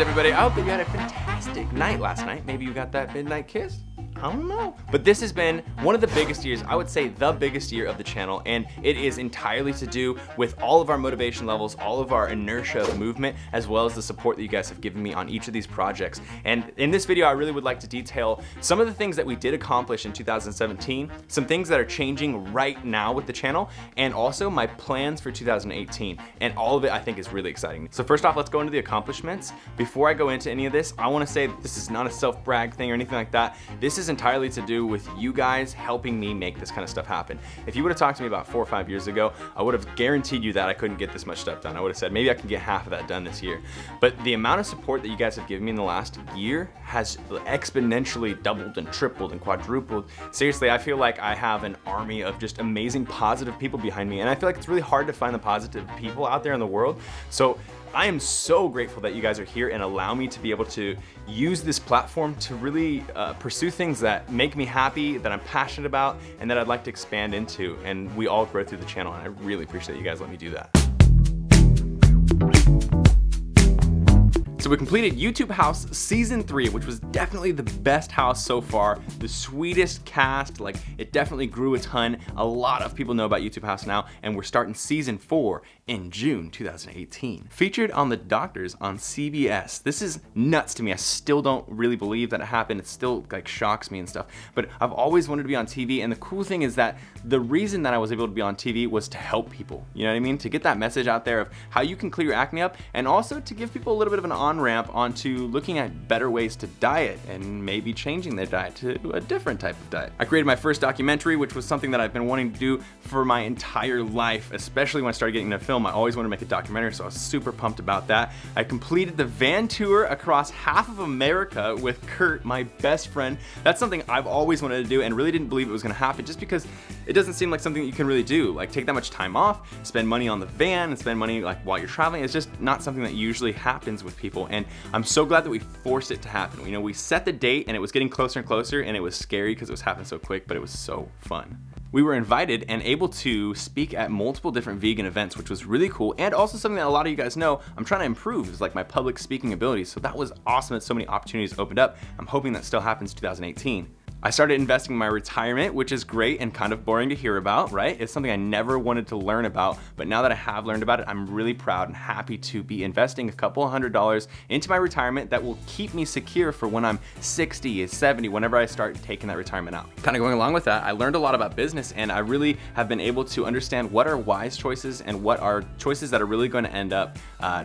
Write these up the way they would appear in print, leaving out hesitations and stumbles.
Greetings everybody, I hope that you had a fantastic night last night. Maybe you got that midnight kiss? I don't know. But this has been one of the biggest years, I would say the biggest year of the channel, and it is entirely to do with all of our motivation levels, all of our inertia of movement, as well as the support that you guys have given me on each of these projects. And in this video, I really would like to detail some of the things that we did accomplish in 2017, some things that are changing right now with the channel, and also my plans for 2018. And all of it I think is really exciting. So first off, let's go into the accomplishments. Before I go into any of this, I wanna say this is not a self-brag thing or anything like that. This is entirely to do with you guys helping me make this kind of stuff happen. If you would have talked to me about 4 or 5 years ago, I would have guaranteed you that I couldn't get this much stuff done. I would have said maybe I can get half of that done this year. But the amount of support that you guys have given me in the last year has exponentially doubled and tripled and quadrupled. Seriously, I feel like I have an army of just amazing positive people behind me, and I feel like it's really hard to find the positive people out there in the world. So I am so grateful that you guys are here and allow me to be able to use this platform to really pursue things that make me happy, that I'm passionate about, and that I'd like to expand into. And we all grow through the channel, and I really appreciate you guys letting me do that. So we completed YouTube House Season 3, which was definitely the best house so far, the sweetest cast, like it definitely grew a ton. A lot of people know about YouTube House now, and we're starting Season 4 in June 2018. Featured on The Doctors on CBS. This is nuts to me. I still don't really believe that it happened. It still like shocks me and stuff, but I've always wanted to be on TV, and the cool thing is that the reason that I was able to be on TV was to help people, you know what I mean? To get that message out there of how you can clear your acne up, and also to give people a little bit of an on-ramp onto looking at better ways to diet and maybe changing their diet to a different type of diet. I created my first documentary, which was something that I've been wanting to do for my entire life, especially when I started getting into film. I always wanted to make a documentary, so I was super pumped about that. I completed the van tour across half of America with Kurt, my best friend. That's something I've always wanted to do and really didn't believe it was gonna happen, just because it doesn't seem like something that you can really do. Like take that much time off, spend money on the van, and spend money like while you're traveling. It's just not something that usually happens with people, and I'm so glad that we forced it to happen. You know, we set the date and it was getting closer and closer, and it was scary because it was happening so quick, but it was so fun. We were invited and able to speak at multiple different vegan events, which was really cool, and also something that a lot of you guys know I'm trying to improve is like my public speaking abilities. So that was awesome that so many opportunities opened up. I'm hoping that still happens in 2018. I started investing in my retirement, which is great and kind of boring to hear about, right? It's something I never wanted to learn about, but now that I have learned about it, I'm really proud and happy to be investing a couple $100s into my retirement that will keep me secure for when I'm 60, 70, whenever I start taking that retirement out. Kind of going along with that, I learned a lot about business, and I really have been able to understand what are wise choices and what are choices that are really going to end up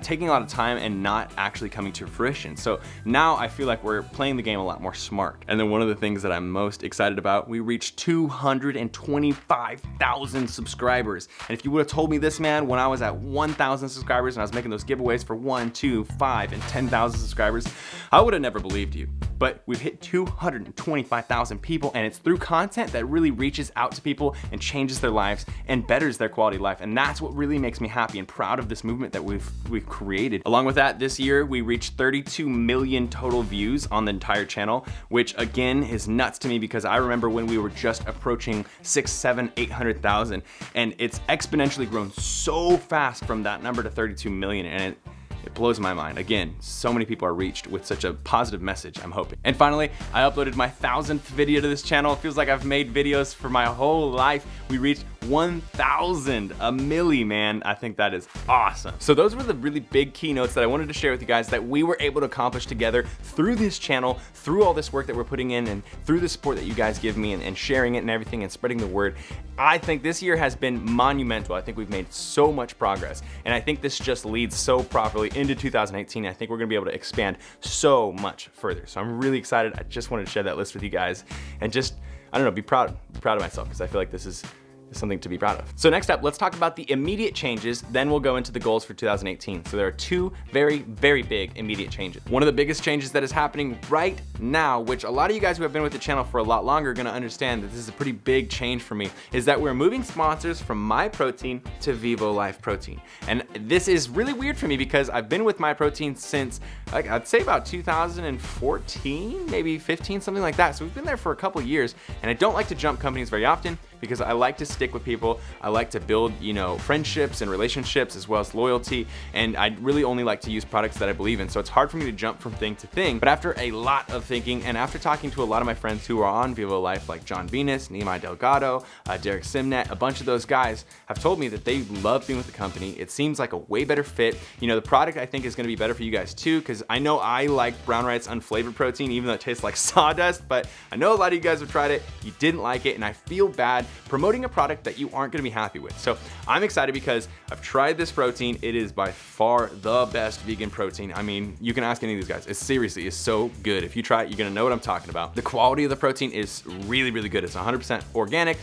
taking a lot of time and not actually coming to fruition. So now I feel like we're playing the game a lot more smart. And then one of the things that I'm most excited about, we reached 225,000 subscribers. And if you would have told me this, man, when I was at 1,000 subscribers and I was making those giveaways for 1, 2, 5, and 10,000 subscribers, I would have never believed you. But we've hit 225,000 people, and it's through content that really reaches out to people and changes their lives and betters their quality of life. And that's what really makes me happy and proud of this movement that we've created. Along with that, this year we reached 32 million total views on the entire channel, which again is nuts to me because I remember when we were just approaching 600, 700, 800,000, and it's exponentially grown so fast from that number to 32 million, and it blows my mind. Again, so many people are reached with such a positive message, I'm hoping. And finally, I uploaded my 1,000th video to this channel. It feels like I've made videos for my whole life. We reached 1,000, a milli, man. I think that is awesome. So those were the really big keynotes that I wanted to share with you guys that we were able to accomplish together through this channel, through all this work that we're putting in, and through the support that you guys give me and sharing it and everything and spreading the word. I think this year has been monumental. I think we've made so much progress, and I think this just leads so properly into 2018. I think we're gonna be able to expand so much further. So I'm really excited. I just wanted to share that list with you guys and just, I don't know, be proud of myself, because I feel like this is something to be proud of. So next up, let's talk about the immediate changes, then we'll go into the goals for 2018. So there are two very, very big immediate changes. One of the biggest changes that is happening right now, which a lot of you guys who have been with the channel for a lot longer are gonna understand that this is a pretty big change for me, is that we're moving sponsors from MyProtein to Vivo Life Protein. And this is really weird for me because I've been with MyProtein since like I'd say about 2014, maybe 15, something like that. So we've been there for a couple years, and I don't like to jump companies very often because I like to stick with people. I like to build, you know, friendships and relationships as well as loyalty, and I really only like to use products that I believe in. So it's hard for me to jump from thing to thing. But after a lot of thinking and after talking to a lot of my friends who are on Vivo Life, like John Venus, Nehemiah Delgado, Derek Simnet, a bunch of those guys have told me that they love being with the company. It seems like a way better fit. You know, the product I think is gonna be better for you guys too, because I know I like Brown Rice unflavored protein, even though it tastes like sawdust, but I know a lot of you guys have tried it, you didn't like it, and I feel bad promoting a product that you aren't gonna be happy with. So I'm excited because I've tried this protein. It is by far the best vegan protein. I mean, you can ask any of these guys. It seriously is so good. If you try it, you're gonna know what I'm talking about. The quality of the protein is really, really good. It's 100% organic,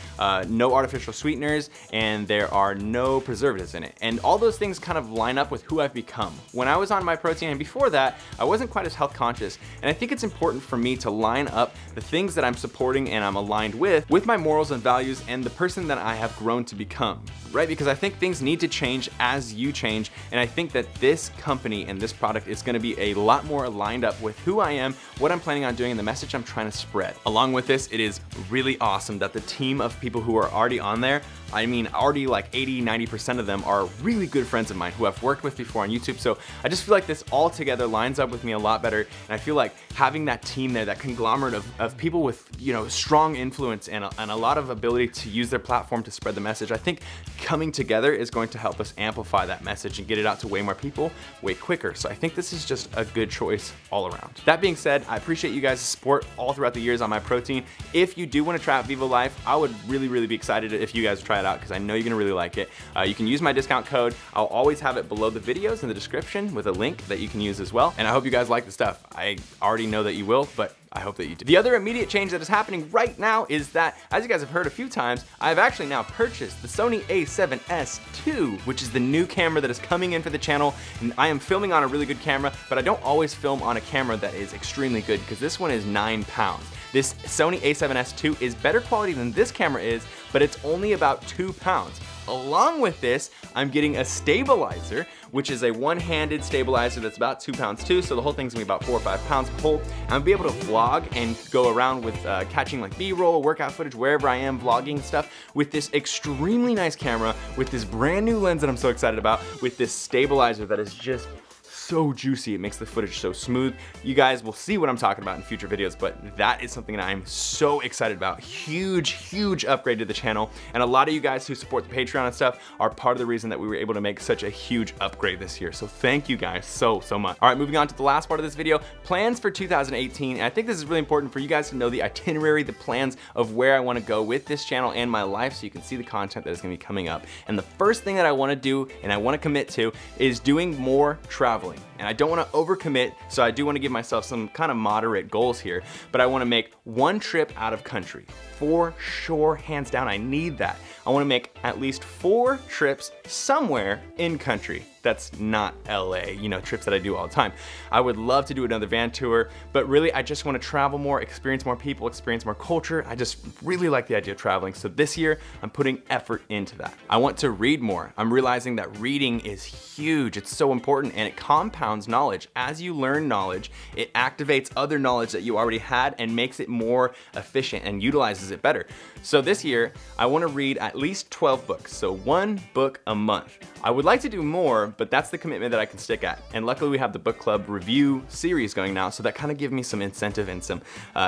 no artificial sweeteners, and there are no preservatives in it. And all those things kind of line up with who I've become. When I was on my protein, and before that, I wasn't quite as health conscious. And I think it's important for me to line up the things that I'm supporting and I'm aligned with my morals and values and the person that I have grown to become, right? Because I think things need to change as you change. And I think that this company and this product is gonna be a lot more aligned up with who I am, what I'm planning on doing, and the message I'm trying to spread. Along with this, it is really awesome that the team of people who are already on there, I mean, already like 80–90% of them are really good friends of mine who I've worked with before on YouTube. So I just feel like this all together lines up with me a lot better. And I feel like having that team there, that conglomerate of people with, you know, strong influence and a lot of ability to use their platform to spread the message, I think coming together is going to help us amplify that message and get it out to way more people way quicker. So I think this is just a good choice all around. That being said, I appreciate you guys' support all throughout the years on my protein. If you do want to try out Vivo Life, I would really, really be excited if you guys try it out, because I know you're gonna really like it. You can use my discount code. I'll always have it below the videos in the description with a link that you can use as well. And I hope you guys like the stuff. I already know that you will, but I hope that you do. The other immediate change that is happening right now is that, as you guys have heard a few times, I've actually now purchased the Sony a7S II, which is the new camera that is coming in for the channel. And I am filming on a really good camera, but I don't always film on a camera that is extremely good, because this one is 9 pounds. This Sony a7S II is better quality than this camera is, but it's only about 2 pounds. Along with this, I'm getting a stabilizer, which is a one-handed stabilizer that's about 2 pounds too, so the whole thing's gonna be about 4 or 5 pounds whole. And I'll be able to vlog and go around with catching like B-roll, workout footage, wherever I am, vlogging stuff with this extremely nice camera, with this brand new lens that I'm so excited about, with this stabilizer that is just so juicy. It makes the footage so smooth. You guys will see what I'm talking about in future videos, but that is something that I'm so excited about. Huge, huge upgrade to the channel. And a lot of you guys who support the Patreon and stuff are part of the reason that we were able to make such a huge upgrade this year. So thank you guys so much. All right, moving on to the last part of this video, plans for 2018. And I think this is really important for you guys to know the itinerary, the plans of where I want to go with this channel and my life, so you can see the content that is going to be coming up. And the first thing that I want to do and I want to commit to is doing more traveling. And I don't want to overcommit, so I do want to give myself some kind of moderate goals here, but I want to make 1 trip out of country. For sure, hands down, I need that. I want to make at least 4 trips somewhere in country. That's not LA, you know, trips that I do all the time. I would love to do another van tour, but really I just want to travel more, experience more people, experience more culture. I just really like the idea of traveling. So this year I'm putting effort into that. I want to read more. I'm realizing that reading is huge. It's so important, and it compounds knowledge. As you learn knowledge, it activates other knowledge that you already had and makes it more efficient and utilizes it better. So this year I want to read at least 12 books. So 1 book a month. I would like to do more, but that's the commitment that I can stick at. And luckily we have the book club review series going now, so that kind of gives me some incentive and some,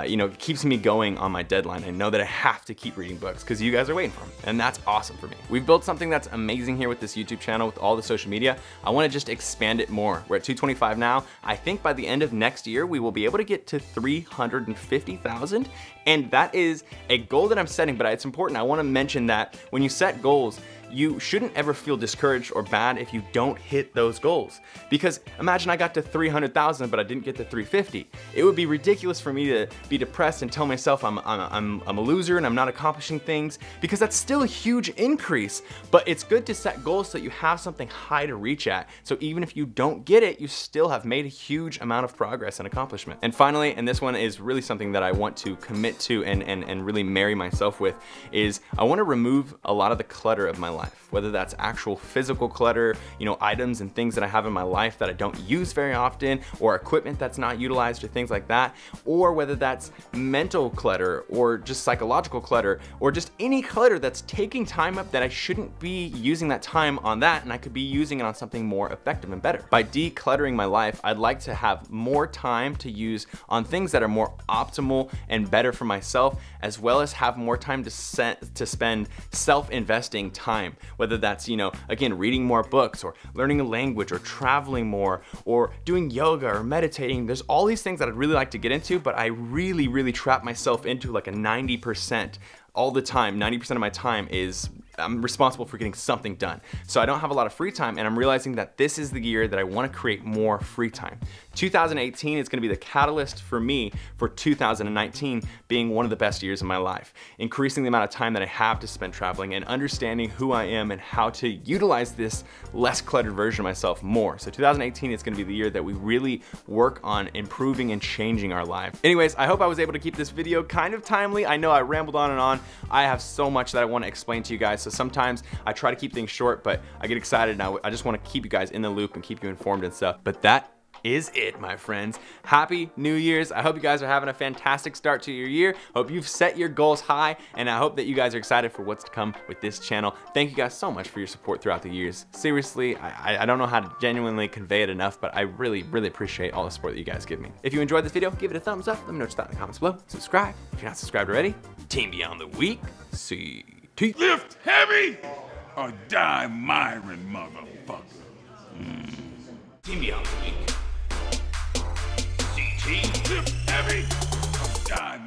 you know, keeps me going on my deadline. I know that I have to keep reading books because you guys are waiting for them, and that's awesome for me. We've built something that's amazing here with this YouTube channel, with all the social media. I want to just expand it more. We're at 225 now. I think by the end of next year, we will be able to get to 350,000. And that is a goal that I'm setting, but it's important. I want to mention that when you set goals, you shouldn't ever feel discouraged or bad if you don't hit those goals. Because imagine I got to 300,000, but I didn't get to 350. It would be ridiculous for me to be depressed and tell myself I'm a loser and I'm not accomplishing things, because that's still a huge increase. But it's good to set goals so that you have something high to reach at. So even if you don't get it, you still have made a huge amount of progress and accomplishment. And finally, and this one is really something that I want to commit to and really marry myself with, is I want to remove a lot of the clutter of my life. life, whether that's actual physical clutter, you know, items and things that I have in my life that I don't use very often, or equipment that's not utilized or things like that, or whether that's mental clutter or just psychological clutter, or just any clutter that's taking time up that I shouldn't be using that time on that, and I could be using it on something more effective and better. By decluttering my life, I'd like to have more time to use on things that are more optimal and better for myself, as well as have more time to spend self-investing time, whether that's, you know, again, reading more books or learning a language or traveling more or doing yoga or meditating. There's all these things that I'd really like to get into, but I really trap myself into like a 90% all the time. 90% of my time is I'm responsible for getting something done. So I don't have a lot of free time, and I'm realizing that this is the year that I want to create more free time. 2018 is going to be the catalyst for me for 2019 being one of the best years of my life. Increasing the amount of time that I have to spend traveling and understanding who I am and how to utilize this less cluttered version of myself more. So 2018 is going to be the year that we really work on improving and changing our lives. Anyways, I hope I was able to keep this video kind of timely. I know I rambled on and on. I have so much that I want to explain to you guys. So sometimes I try to keep things short, but I get excited and I just want to keep you guys in the loop and keep you informed and stuff. But that is it, my friends. Happy New Year's. I hope you guys are having a fantastic start to your year. Hope you've set your goals high, and I hope that you guys are excited for what's to come with this channel. Thank you guys so much for your support throughout the years. Seriously, I don't know how to genuinely convey it enough, but I really appreciate all the support that you guys give me. If you enjoyed this video, give it a thumbs up. Let me know what you thought in the comments below. Subscribe if you're not subscribed already. Team Beyond the Week. CT. Lift heavy or die MIRIN, motherfucker. Team Beyond the Week. CT. Lift heavy or die